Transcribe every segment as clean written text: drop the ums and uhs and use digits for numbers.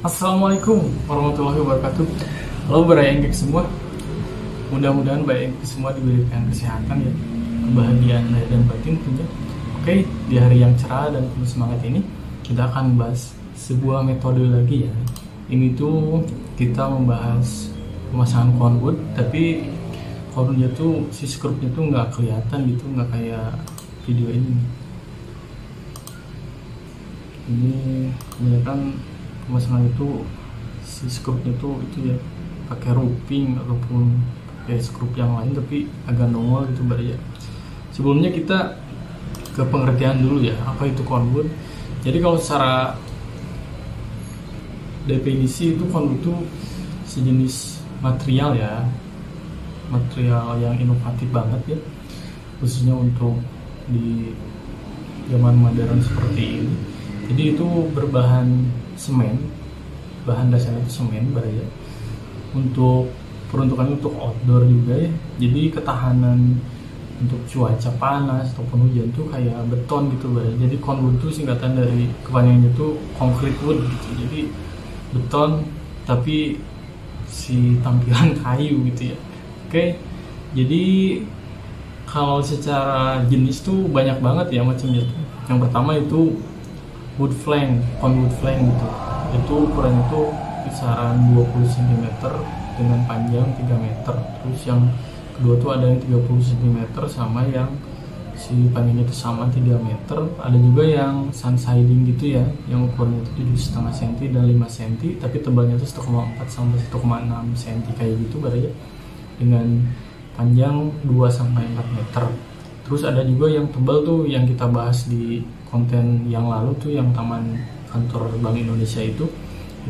Assalamualaikum warahmatullahi wabarakatuh. Halo Barayengkek semua. Mudah-mudahan Barayengkek semua diberikan kesehatan ya, kebahagiaan lahir dan batin tentunya. Oke, di hari yang cerah dan penuh semangat ini kita akan membahas sebuah metode lagi ya. Ini tuh kita membahas pemasangan conwood, tapi conwoodnya tuh si skrupnya tuh nggak kelihatan gitu, nggak kayak video ini. Ini kebanyakan pemasangan itu si skrupnya tuh itu ya pakai roofing ataupun pakai skrup yang lain, tapi agak nongol gitu ya. Sebelumnya kita ke pengertian dulu ya, apa itu conwood. Jadi kalau secara definisi itu conwood itu sejenis material ya, material yang inovatif banget ya, khususnya untuk di zaman modern seperti ini. Jadi itu berbahan semen, bahan dasarnya itu semen ya. Untuk peruntukan untuk outdoor juga ya, jadi ketahanan untuk cuaca panas ataupun hujan tuh kayak beton gitu ya. Jadi conwood itu singkatan dari kepanjangannya itu concrete wood gitu, jadi beton tapi si tampilan kayu gitu ya. Oke, jadi kalau secara jenis tuh banyak banget ya macamnya tuh. Yang pertama itu wood plank, conwood plank gitu. Itu ukurannya itu kisaran 20 cm dengan panjang 3 meter. Terus yang kedua tuh ada yang 30 cm sama yang si panjangnya itu sama 3 meter. Ada juga yang sun siding gitu ya, yang ukurannya itu 7,5 cm dan 5 cm, tapi tebalnya itu 1,4 sampai 1,6 cm kayak gitu ya, dengan panjang 2 sampai 4 meter. Terus ada juga yang tebal tuh yang kita bahas di konten yang lalu tuh, yang Taman Kantor Bank Indonesia itu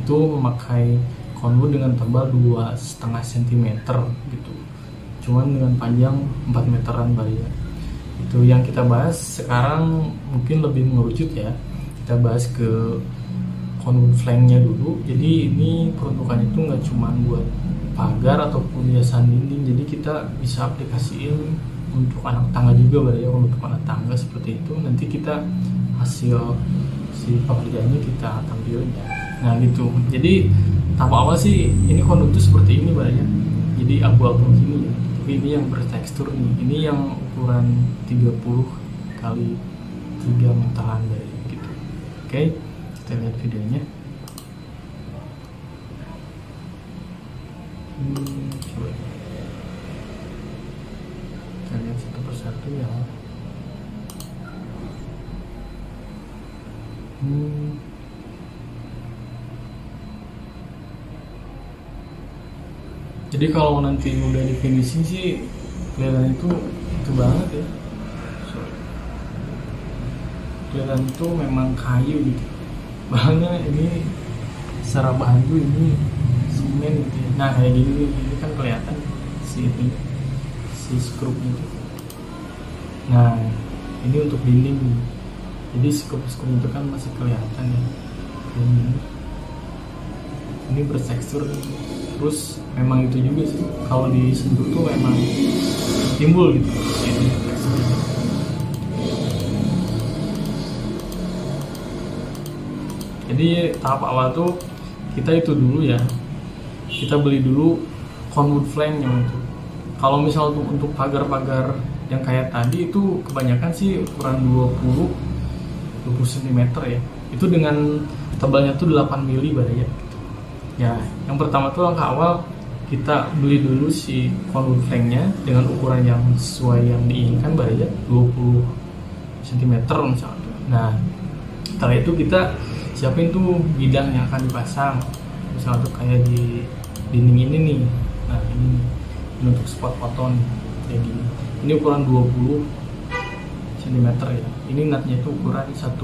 memakai conwood dengan tebal 2,5 cm gitu, cuman dengan panjang 4 meteran ya. Itu yang kita bahas. Sekarang mungkin lebih mengerucut ya, kita bahas ke conwood flanknya dulu. Jadi ini peruntukannya itu nggak cuma buat pagar ataupun hiasan dinding, jadi kita bisa aplikasiin untuk anak tangga juga ya, untuk anak tangga seperti itu. Nanti kita hasil si pekerjaannya kita tampilin ya. Nah gitu. Jadi tahap awal sih ini conwood itu seperti ini ya. Jadi abu-abu gini ya. Tapi ini yang bertekstur nih. Ini yang ukuran 30 kali 3 meteran gitu. Oke, kita lihat videonya. Coba kita lihat satu persatu ya. Jadi kalau nanti udah di finishing sih kelihatan itu banget ya. Kelihatan itu memang kayu gitu. Bahannya ini secara bahan tuh ini semen gitu ya. Nah kayak gini kan kelihatan si skrupnya itu. Nah ini untuk dinding. Jadi skrup itu kan masih kelihatan ya. Ini bertekstur. Terus memang itu juga sih, kalau disentuh tuh memang timbul gitu. Jadi tahap awal tuh kita itu dulu ya, kita beli dulu conwood plank yang itu. Kalau misal untuk pagar-pagar yang kayak tadi itu kebanyakan sih ukuran 20 cm ya. Itu dengan tebalnya tuh 8 mili ya. Ya, yang pertama tuh langkah awal kita beli dulu si conwood planknya dengan ukuran yang sesuai yang diinginkan ya, 20 cm misalnya. Nah, setelah itu kita siapin tuh bidang yang akan dipasang. Misalnya tuh kayak di dinding ini nih. Nah, ini untuk spot foton kayak gini. Ini ukuran 20 cm ya. Ini natnya itu ukuran 1,5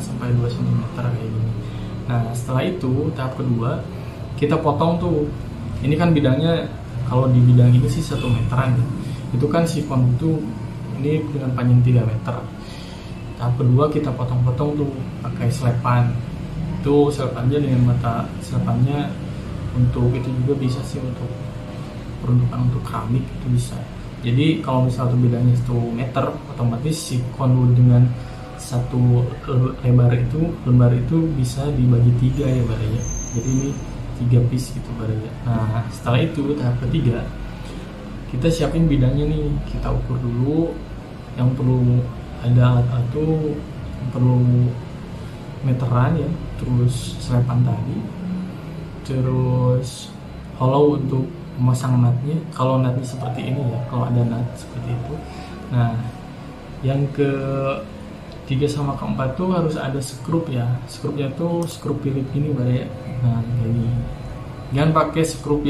sampai 2 cm kayak gini. Nah setelah itu tahap kedua kita potong tuh. Ini kan bidangnya, kalau di bidang ini sih 1 meteran ya. Itu kan si conwood itu ini dengan panjang 3 meter. Tahap kedua kita potong-potong tuh pakai selepan. Itu selepannya dengan mata selepannya untuk itu juga bisa sih, untuk peruntukan untuk keramik itu bisa. Jadi kalau misalnya tuh bidangnya 1 meter, otomatis si conwood dengan satu lembar itu bisa dibagi 3 ya baraya. Jadi ini 3 piece gitu baraya. Nah setelah itu tahap ketiga, kita siapin bidangnya nih, kita ukur dulu. Yang perlu ada alat-alat tuh, perlu meteran ya, terus selepan tali, terus hollow untuk memasang nutnya. Kalau nutnya seperti ini ya, kalau ada nut seperti itu. Nah yang ketiga sama keempat tuh harus ada skrup ya. Skrupnya tuh skrup Phillips ini baraya. Nah ini jangan pakai skrup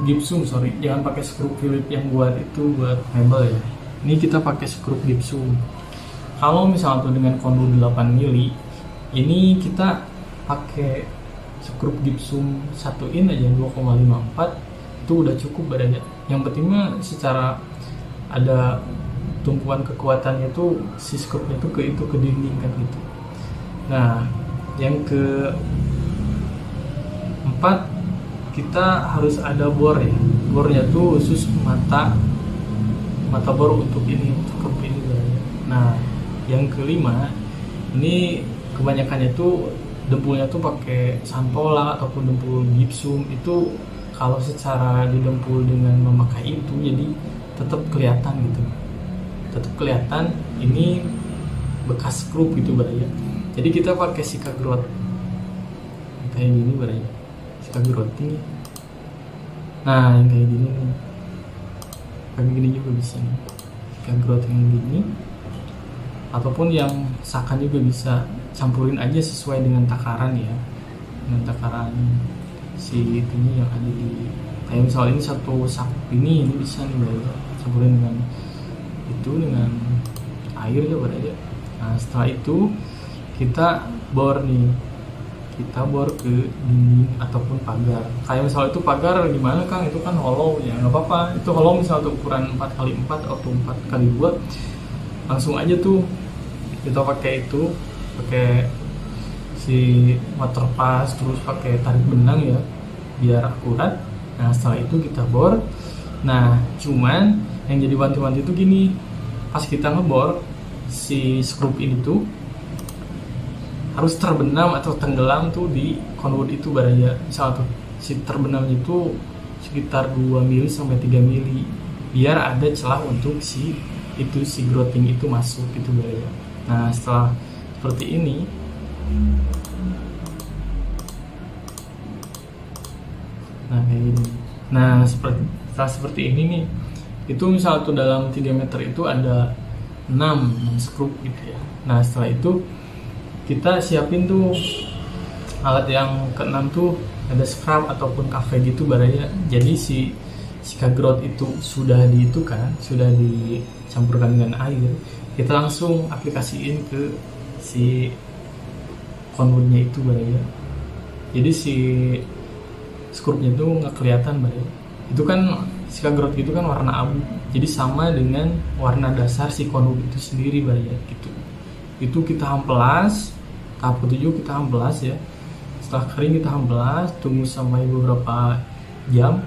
gypsum, jangan pakai skrup Phillips yang buat mebel ya. Ini kita pakai skrup gypsum. Kalau misalnya tuh dengan kondur 8 mili, ini kita pakai skrup gypsum 1 in aja 2,54 itu udah cukup baraya. Yang pentingnya secara ada tumpuan kekuatannya tuh si skrupnya tuh ke dinding kan gitu. Nah yang keempat, kita harus ada bor ya. Bornya tuh khusus mata bor untuk ini, untuk ini. Nah yang kelima, ini kebanyakannya tuh dempulnya tuh pakai santola ataupun dempul gypsum. Itu kalau secara didempul dengan memakai itu jadi tetap kelihatan gitu, tetap kelihatan ini bekas skrup gitu baraya. Jadi kita pakai sika grot kayak gini baraya, sika grot ini. Nah yang kayak gini nih, kayak gini juga bisa nih, sika grot yang gini, ataupun yang sakan juga bisa. Campurin aja sesuai dengan takaran ya, dengan takaran si itunya yang ada di, kayak misalnya ini satu sak ini bisa nih baraya, campurin dengan air ya baraya. Nah setelah itu kita bor nih, kita bor ke dinding ataupun pagar. Kayak misalnya itu pagar gimana Kang, itu kan hollow ya, nggak apa-apa. Itu hollow misalnya ukuran 4x4 atau 4x2, langsung aja tuh kita pakai si water pass, terus pakai tarik benang ya biar akurat. Nah setelah itu kita bor. Nah cuman yang jadi wanti-wanti itu gini, pas kita ngebor si skrup ini tuh harus terbenam atau tenggelam tuh di conwood itu baraya. Misal tuh si terbenam itu sekitar 2 mili sampai 3 mili biar ada celah untuk si growthing itu masuk gitu baraya. Nah setelah seperti ini, nah kayak gini. Nah setelah seperti ini nih, itu misal tuh dalam 3 meter itu ada 6 skrup gitu ya. Nah setelah itu kita siapin tuh alat yang ke-6 tuh, ada scrub ataupun cafe gitu baraya. Jadi si sika growth itu sudah dicampurkan dengan air, kita langsung aplikasiin ke si conwoodnya itu baraya. Jadi si skrupnya itu nggak kelihatan baraya. Itu kan sika growth gitu kan warna abu, jadi sama dengan warna dasar si conwood itu sendiri baraya gitu. Itu kita amplas, tahap ke-7 kita amplas ya. Setelah kering kita amplas, tunggu sampai beberapa jam.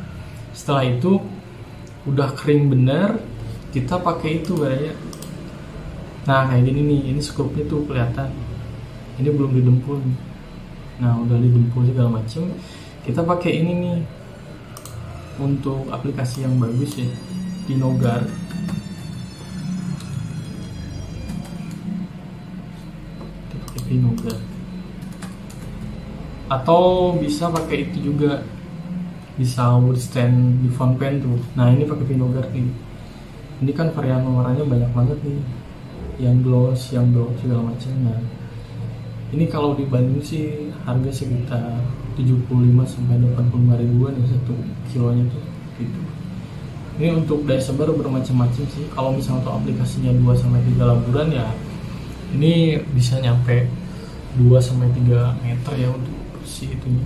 Setelah itu udah kering bener, kita pakai itu baraya. Nah kayak gini nih, ini skrupnya tuh kelihatan, ini belum didempul. Nah udah didempul segala macem, kita pakai ini nih untuk aplikasi yang bagus ya, Pinoguard. Pinoguard atau bisa pakai itu juga, bisa wood stand di fountain pen tuh. Nah ini pakai Pinoguard nih, ini kan varian warnanya banyak banget nih, yang gloss, yang drop segala macam. Nah ini kalau di Bandung sih harga sekitar 75 sampai 85 ribuan ya 1 kilonya tuh gitu. Ini untuk dye sebar bermacam-macam sih. Kalau misalnya untuk aplikasinya 2 sampai 3 laburan ya, ini bisa nyampe 2 sampai 3 meter ya untuk si itunya,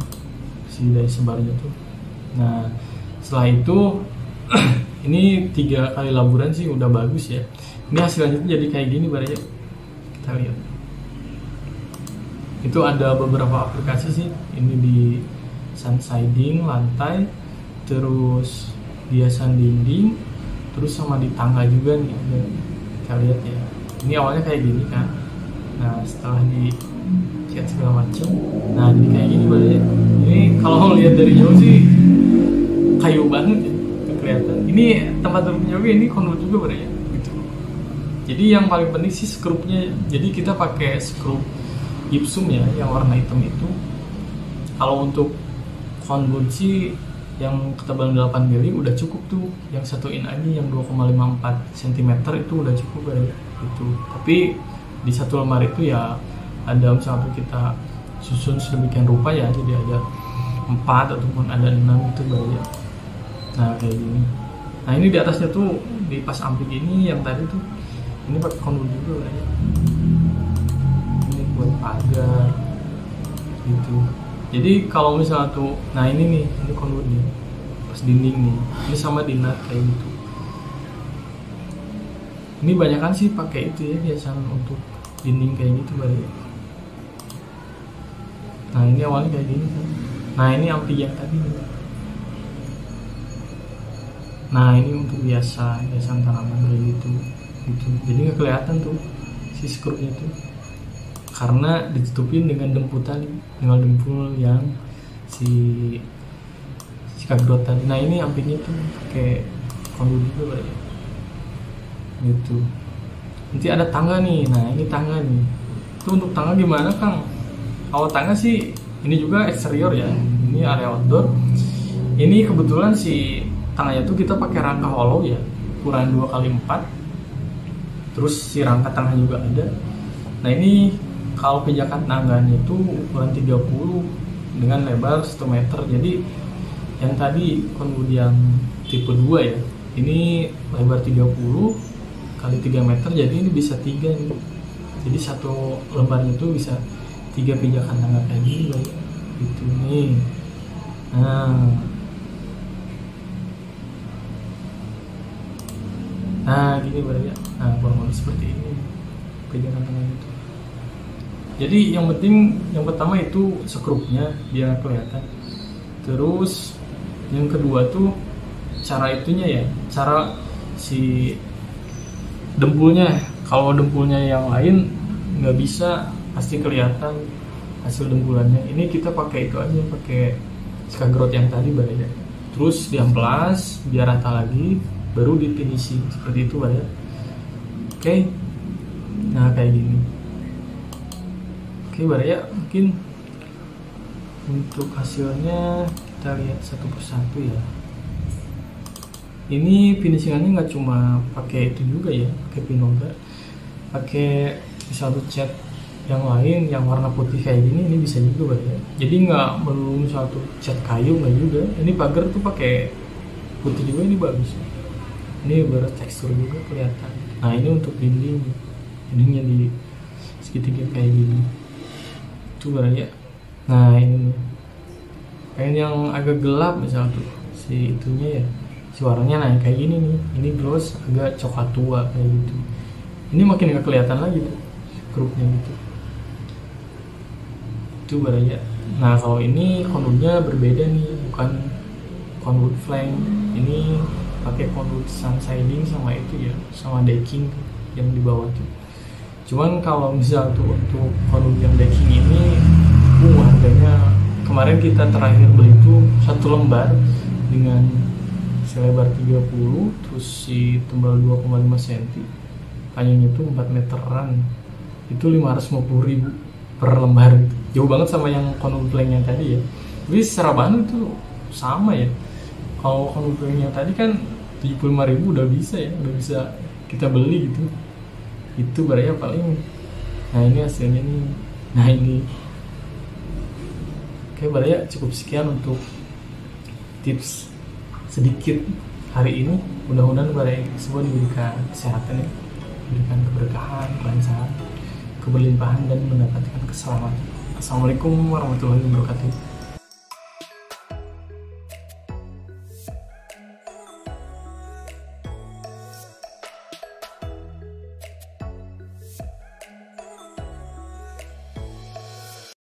si dye sebarnya tuh. Nah setelah itu ini 3 kali laburan sih udah bagus ya. Ini hasilnya tuh jadi kayak gini baraya, kita lihat. Itu ada beberapa aplikasi sih, ini di sun siding lantai, terus hiasan dinding, terus sama di tangga juga nih ada, kita lihat ya. Ini awalnya kayak gini kan, nah setelah di cat segala macem, nah jadi kayak gini baru ya. Ini kalau lihat dari jauh sih kayu banget ya, kelihatan. Ini tempat duduknya juga, ini kondur juga baru ya gitu. Jadi yang paling penting sih skrupnya. Jadi kita pakai skrup gypsum ya, yang warna hitam itu. Kalau untuk kondur sih yang ketebalan 8 mili udah cukup tuh. Yang 1 in aja yang 2,54 cm itu udah cukup ya itu. Tapi di satu lembar itu ya ada misalnya kita susun sedemikian rupa ya, jadi ada 4 ataupun ada 6 itu baru ya. Nah kayak gini. Nah ini di atasnya tuh di pas ampli ini yang tadi tuh ini pakai kondur juga ya. Ini buat pagar gitu. Jadi kalau misalnya tuh, nah ini nih, ini kondur nih pas dinding nih, ini sama dinat kayak gitu. Ini banyak kan sih pakai itu ya, biasanya untuk dinding kayak gitu baru ya. Nah ini awalnya kayak gini kan. Nah ini ampli yang tadi nih. Nah ini untuk biasan tanaman kayak gitu. Jadi nggak kelihatan tuh si skrupnya tuh, karena ditutupin dengan demputan, dengan dempul yang si kagrot tadi. Nah ini amplinya tuh pakai kondur juga ya gitu. Nanti ada tangga nih. Nah ini tangga nih. Itu untuk tangga gimana Kang? Kalau tangga sih ini juga eksterior ya. Ini area outdoor. Ini kebetulan si tangganya tuh kita pakai rangka hollow ya, ukuran 2x4. Terus si rangka tengah juga ada. Nah ini kalau pijakan tangganya itu ukuran 30 dengan lebar 1 meter. Jadi yang tadi kemudian tipe 2 ya, ini lebar 30 kali 3 meter, jadi ini bisa 3 nih. Jadi satu lembarnya itu bisa 3 pijakan tangga kayak gini gitu nih. Nah gini baru ya. Nah kurang lebih seperti ini pijakan tangga itu. Jadi yang penting yang pertama itu skrupnya biar kelihatan. Terus yang kedua tuh cara itunya ya, cara si dempulnya. Kalau dempulnya yang lain nggak bisa, pasti kelihatan hasil dempulannya. Ini kita pakai itu aja, pakai skagrot yang tadi baru ya. Terus diamplas biar rata lagi, baru di finishing seperti itu baru ya. Oke. Nah kayak gini. Oke baru ya, mungkin untuk hasilnya kita lihat satu persatu ya. Ini finishingannya nggak cuma pakai itu juga ya, pakai pinoga, pakai satu cat yang lain yang warna putih kayak gini, ini bisa juga ya. Jadi nggak melulu satu cat kayu nggak juga. Ini pagar tuh pakai putih juga, ini bagus. Ini bertekstur juga kelihatan. Nah ini untuk dindingnya di segitiga kayak gini. Itu ya. Nah ini pengen yang agak gelap misalnya tuh si itunya ya, si warnanya. Nah kayak gini nih, ini gloss agak coklat tua kayak gitu. Ini makin gak kelihatan lagi tuh grupnya gitu. Itu ya. Nah kalau ini kondurnya berbeda nih, bukan conduit flank. Ini pakai conduit sun siding sama itu ya, sama decking yang di bawah tuh. Cuman kalau misal tuh untuk conduit yang decking ini harganya kemarin kita terakhir beli itu 1 lembar dengan selebar 30, terus si tebal 2,5 cm, panjangnya itu 4 meteran, itu 550.000 per lembar gitu. Jauh banget sama yang conduit flank yang tadi ya. Tapi secara bahan itu sama ya. Kalau conduit flank yang tadi kan 75.000 udah bisa ya, udah bisa kita beli gitu. Itu barangnya paling. Nah ini hasilnya nih. Nah ini. Oke barangnya cukup sekian untuk tips sedikit hari ini. Mudah-mudahan barangnya semua diberikan kesehatan ya, diberikan keberkahan, kelancaran, keberlimpahan, dan mendapatkan keselamatan. Assalamualaikum warahmatullahi wabarakatuh.